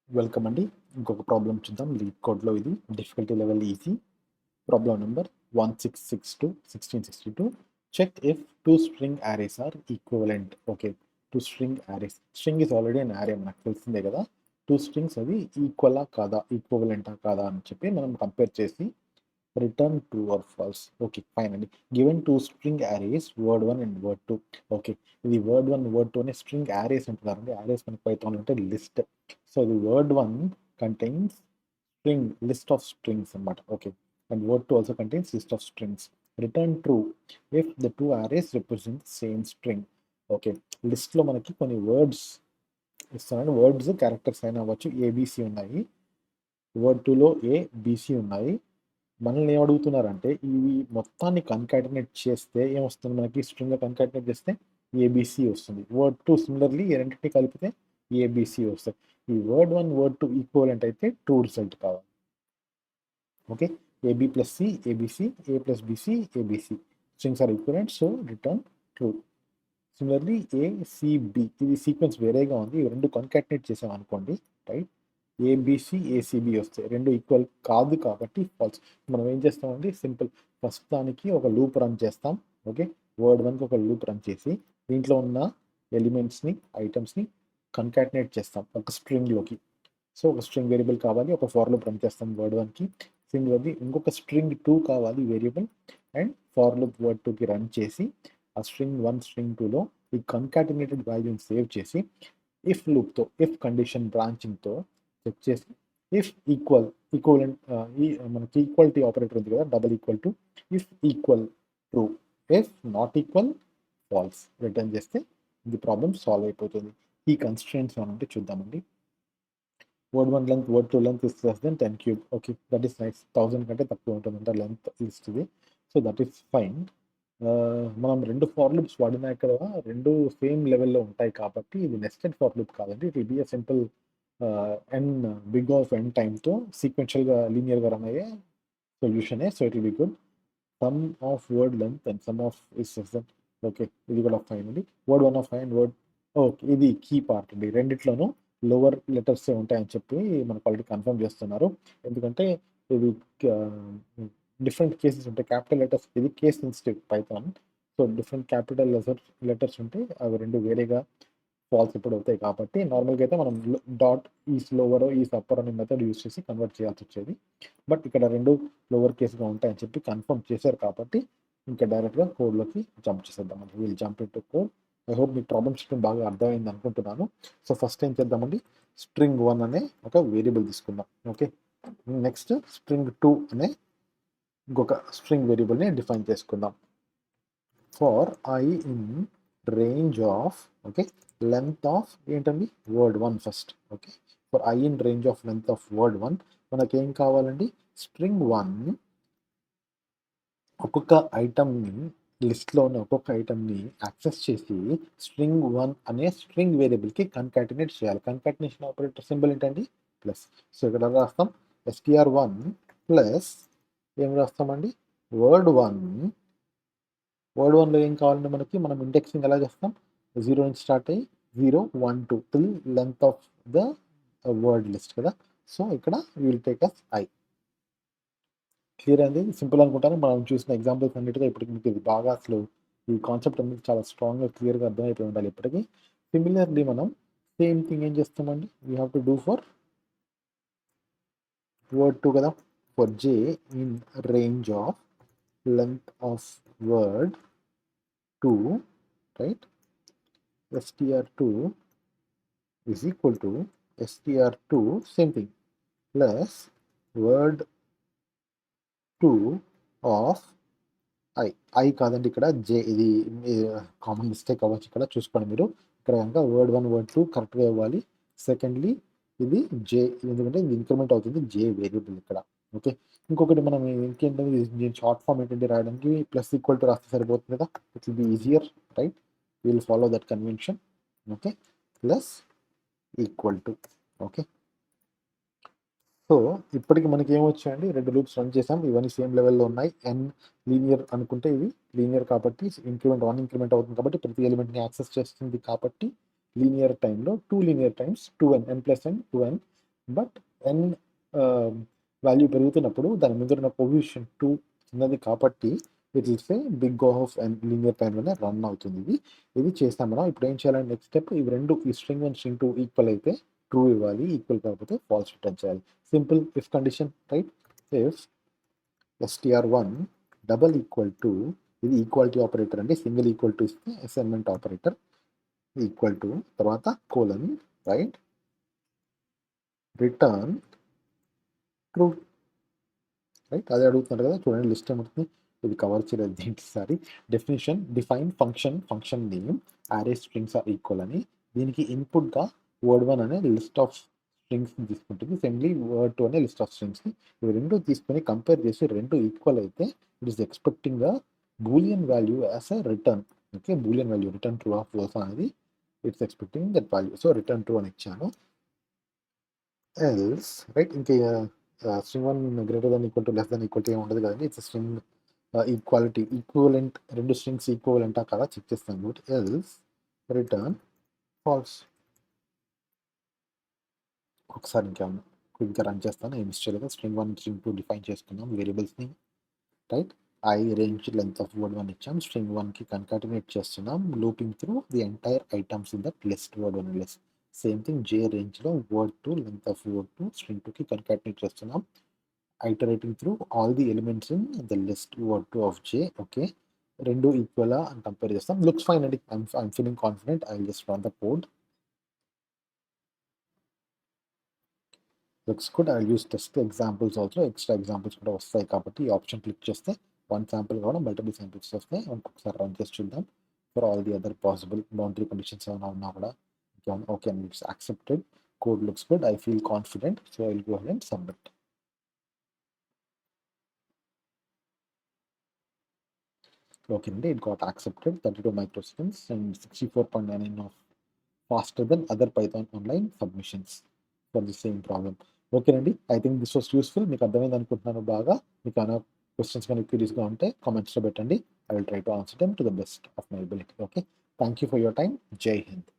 Welcome అండి. ఇంకొక problem చూద్దాం. లీడ్ కోడ్లో ఇది difficulty level easy. Problem number 1662 check if two string arrays are equivalent. Okay, two string arrays, string is already an array, మనకు తెలిసిందే కదా. టూ స్ట్రింగ్స్ అవి ఈక్వలా కాదా, ఈక్వలెంటా కాదా అని చెప్పి మనం కంపేర్ చేసి return true or false. Okay fine అండి. Given two string arrays word 1 and word 2. Okay, ఇది వర్డ్ 1 వర్డ్ 2 అనే స్ట్రింగ్ యారేస్ ఉంటున్నారండి. యారేస్ మనకి పైథాన్ అంటే లిస్ట్. సో ఇది word 1 contains string, list of strings అన్నమాట. Okay, and word2 also contains list of strings. Return true if the two arrays represent the same string. Okay, లిస్ట్లో మనకి కొన్ని words ఇస్తున్నాను. Words characters అయినా అవ్వచ్చు. ABC ఉన్నాయి, word 2లో ఏబిసి ఉన్నాయి. మనల్ని ఏం అడుగుతున్నారంటే ఇవి మొత్తాన్ని కన్కాటినేట్ చేస్తే ఏమొస్తుంది మనకి, స్ట్రింగ్ కన్కాటినేట్ చేస్తే ఏబిసి వస్తుంది. వర్డ్ 2 సిమిలర్లీ ఈ రెండింటిని కలిపితే ఏబిసి వస్తుంది. ఈ వర్డ్ 1 వర్డ్ 2 ఈక్వలెంట్ అయితే ట్రూ రిజల్ట్ కావాలి. Okay, AB plus C ABC, A plus BC ABC, strings are equivalent, so return true. Similarly ACB, ఇది సీక్వెన్స్ వేరేగా ఉంది, ఇవి రెండు కన్కాటినేట్ చేసాం అనుకోండి, రైట్, ఏబిసి ఏసిబి వస్తాయి. రెండు ఈక్వల్ కాదు కాబట్టి ఫాల్స్. మనం ఏం చేస్తామండి, సింపుల్, ఫస్ట్ దానికి ఒక లూప్ రన్ చేస్తాం. ఓకే, వర్డ్ 1కి ఒక లూప్ రన్ చేసి దీంట్లో ఉన్న ఎలిమెంట్స్ని, ఐటమ్స్ని కన్కాటినేట్ చేస్తాం ఒక స్ట్రింగ్లోకి. సో ఒక స్ట్రింగ్ వేరియబుల్ కావాలి, ఒక ఫార్ లూప్ రన్ చేస్తాం వర్డ్ 1కి. సిమిలర్లీ ఇంకొక స్ట్రింగ్ 2 కావాలి variable, and for loop word 2కి రన్ చేసి ఆ స్ట్రింగ్ 1 స్ట్రింగ్ 2లో ఈ కన్కాటినేటెడ్ వాల్యూని సేవ్ చేసి ఇఫ్ లూప్తో, ఇఫ్ కండిషన్ బ్రాంచింగ్తో చెక్ చేసి ఇఫ్ ఈక్వలెంట్, ఈ మనకి ఈక్వాలిటీ ఆపరేటర్ ఉంది కదా, double equal to, if equal true, if not equal false return చేస్తే ఇది ప్రాబ్లం సాల్వ్ అయిపోతుంది. ఈ కన్స్ట్రెంట్స్ ఏమంటే చూద్దామండి. Word 1 length, word 2 length is less then 10 cube. Okay, that is nice. 1000 కంటే తక్కువ ఉంటుందంట లెంత్ లిస్ట్ ఇది. So that is fine. మనం రెండు ఫార్ లూప్స్ వాడినా ఇక్కడ రెండు సేమ్ లెవెల్లో ఉంటాయి కాబట్టి ఇది నెస్టెడ్ ఫార్ లూప్ కాదండి. It will be a simple n big of n టైమ్తో సీక్వెన్షియల్గా లీనియర్గా రన్ అయ్యే సొల్యూషనే. So it will be good. Sum of word length and sum of is less than. Okay, ఇది కూడా ఫైన్ అండి. Word 1 of 5 and word, okay ఇది key part అండి. రెండిట్లోనూ లోవర్ లెటర్స్ ఉంటాయని చెప్పి మనకు ఆల్రెడీ కన్ఫర్మ్ చేస్తున్నారు. ఎందుకంటే ఇది డిఫరెంట్ కేసెస్ ఉంటాయి. క్యాపిటల్ లెటర్స్, ఇది case sensitive Python. So different capital letters ఉంటే అవి రెండు వేరేగా ఫాల్స్ ఇప్పుడు అవుతాయి కాబట్టి నార్మల్గా అయితే మనం dot is lower is upper అనే మెథడ్ యూస్ చేసి కన్వర్ట్ చేయాల్సి వచ్చేది. బట్ ఇక్కడ రెండు లోవర్ కేసుగా ఉంటాయని చెప్పి కన్ఫర్మ్ చేశారు కాబట్టి ఇంకా డైరెక్ట్గా కోడ్లోకి జంప్ చేసేద్దామండి. వీళ్ళు jump into code. I hope మీకు ప్రాబ్లమ్ స్ట్రింగ్ బాగా అర్థమైంది అనుకుంటున్నాను. సో ఫస్ట్ ఏం చేద్దామండి, string 1 అనే ఒక వేరియబుల్ తీసుకుందాం. ఓకే, నెక్స్ట్ string 2 అనే ఇంకొక స్ట్రింగ్ వేరియబుల్ని డిఫైన్ చేసుకుందాం. For i in range of, okay, length of ఏంటండి word 1 first. Okay, for i in range of length of word 1 మనకేం కావాలండి, string 1 ఒక్కొక్క ఐటమ్ని, లిస్ట్లో ఉన్న ఒక్కొక్క ఐటమ్ని యాక్సెస్ చేసి string 1 అనే స్ట్రింగ్ వేరియబుల్కి కన్కాటినేట్ చేయాలి. కన్కాటినేషన్ ఆపరేటర్ సింబల్ ఏంటండి, ప్లస్. సో ఇక్కడ రాస్తాం str1 ప్లస్ ఏం రాస్తామండి, వర్డ్ 1. వర్డ్ 1లో ఏం కావాలంటే మనకి, మనం ఇండెక్సింగ్ ఎలా చేస్తాం, 0 నుంచి స్టార్ట్ అయ్యి 0 1 2 till length of the word list కదా. సో ఇక్కడ will take as I. Clear అయింది, సింపుల్ అనుకుంటాను. మనం చూసిన ఎగ్జాంపుల్స్ అన్నిటిగా ఇప్పటికి మీకు ఇది బాగా అసలు ఈ కాన్సెప్ట్ అనేది చాలా స్ట్రాంగ్గా క్లియర్గా అర్థమైపోయి ఉండాలి ఇప్పటికీ. సిమిలర్లీ మనం సేమ్ థింగ్ ఏం చేస్తామండి, we have to do for word 2 కదా. For J in range of length of word 2, right, str2 is equal to str2 same thing plus word2 of I కాదండి ఇక్కడ జే, ఇది కామన్ మిస్టేక్ అవ్వచ్చు ఇక్కడ, చూసుకోండి మీరు. ఇక్కడ కనుక వర్డ్ 1 వర్డ్ 2 కరెక్ట్గా ఇవ్వాలి. సెకండ్లీ ఇది జే, ఎందుకంటే ఇది ఇంక్రిమెంట్ అవుతుంది జే వేరియబుల్ ఇక్కడ. ఓకే, ఇంకొకటి మనం ఇంకేంటంటే దీని షార్ట్ ఫామ్ ఏంటంటే రాయడానికి ప్లస్ ఈక్వల్ టు రాస్తే సరిపోతుంది కదా. It will be easier, right, will follow that convention. Okay, plus equal to. Okay, so ఇప్పటికి మనకి ఏమొచ్చాయండి, రెండు లూప్స్ రన్ చేసాం, ఇవన్నీ సేమ్ లెవెల్లో ఉన్నాయి. ఎన్ లీనియర్ అనుకుంటే ఇవి లీనియర్ కాబట్టి ఇంక్రిమెంట్ 1 ఇంక్రిమెంట్ అవుతుంది కాబట్టి ప్రతి ఎలిమెంట్ని యాక్సెస్ చేస్తుంది కాబట్టి లీనియర్ టైంలో 2 linear times 2n, n plus n 2n but n value పెరుగుతున్నప్పుడు దాని మీద ఉన్న పొజిషన్ 2 చిన్నది కాబట్టి it will say big of and linear time లోనే రన్ అవుతుంది ఇది చేస్తాం మనం. ఇప్పుడు ఏం చేయాలంటే నెక్స్ట్ స్టెప్ ఇవి రెండు ఈ స్ట్రింగ్ 1 స్ట్రింగ్ 2 ఈక్వల్ అయితే ట్రూ ఇవ్వాలి, ఈక్వల్ కాకపోతే ఫాల్స్ రిటర్న్ చేయాలి. Simple if condition, right? If str1 double equal to, ఇది ఈక్వాలిటీ ఆపరేటర్ అండి, సింగిల్ ఈక్వల్ టు ఇస్తే అసైన్మెంట్ ఆపరేటర్, ఈక్వల్ టు తర్వాత colon, right, return true, right? అదే అడుగుతున్నారు కదా, చూడండి లిస్ట్ ఏమవుతుంది, ఇది కవర్ చేయలేదు దీంట్సారి. డెఫినేషన్, డిఫైన్ ఫంక్షన్ నేమ్ అరే స్ట్రింగ్స్ ఆర్ ఈక్వల్ అని, దీనికి ఇన్పుట్గా word1 అనే లిస్ట్ ఆఫ్ స్ట్రింగ్స్ తీసుకుంటుంది, సెండ్లీ word2 అనే లిస్ట్ ఆఫ్ స్ట్రింగ్స్. ఇవి రెండు తీసుకొని కంపేర్ చేసి రెండు ఈక్వల్ అయితే it is expecting the boolean value as a return. Okay, boolean value return true of false అనేది it's expecting that value. So return true అని ఇచ్చాను. ఎల్స్, రైట్, ఇంకా string 1 greater than equal to less than equal to ఏమి ఉండదు కదండి, it's string equality, equivalent, రెండు strings ఈక్వలెంటా కదా చెక్ చేస్తాం కాబట్టి ఎల్స్ రిటర్న్ ఫాల్స్. ఒకసారి ఇంకేమన్నా క్విక్గా రన్ చేస్తాను, ఏం మిస్టేక్ లేదు. స్ట్రింగ్ 1 స్ట్రింగ్ 2 డిఫైన్ చేసుకున్నాం వేరియబుల్స్ని, right? I range length of word1 ఇచ్చాం, స్ట్రింగ్ 1కి కన్కాటినేట్ చేస్తున్నాం, looping through the entire items in that list word1 list. Same thing j రేంజ్లో word2 length of word2 string 2కి కన్కాటినేట్ చేస్తున్నాం, iterating through all the elements in the list word2 of j. Okay, రెండు equal అని compare చేస్తాం. Looks fine అండి, I'm feeling confident. I will just run the code. Looks good. I use test examples also, extra examples కూడా వస్తాయి కాబట్టి ఈ option click చేస్తే one sample కూడా మల్టిపుల్ శాంపిల్స్ వస్తాయి. ఇంకొకసారి రన్ చేసి చూద్దాం for all the other possible boundary conditions ఏమైనా ఉన్నా కూడా. Okay, it's accepted, code looks good, I feel confident, so I will go ahead and submit. Okay అండి, it got accepted, 32 microseconds and 64.99 of faster than other Python online submissions for the same problem. ఓకేనండి, I think this was useful. మీకు అర్థమైంది అనుకుంటున్నాను బాగా. మీకు ఏమైనా questions కానీ క్యూరీస్గా ఉంటే కామెంట్స్లో పెట్టండి. I will try to answer them to the best of my ability. Okay, thank you for your time. జై హింద్.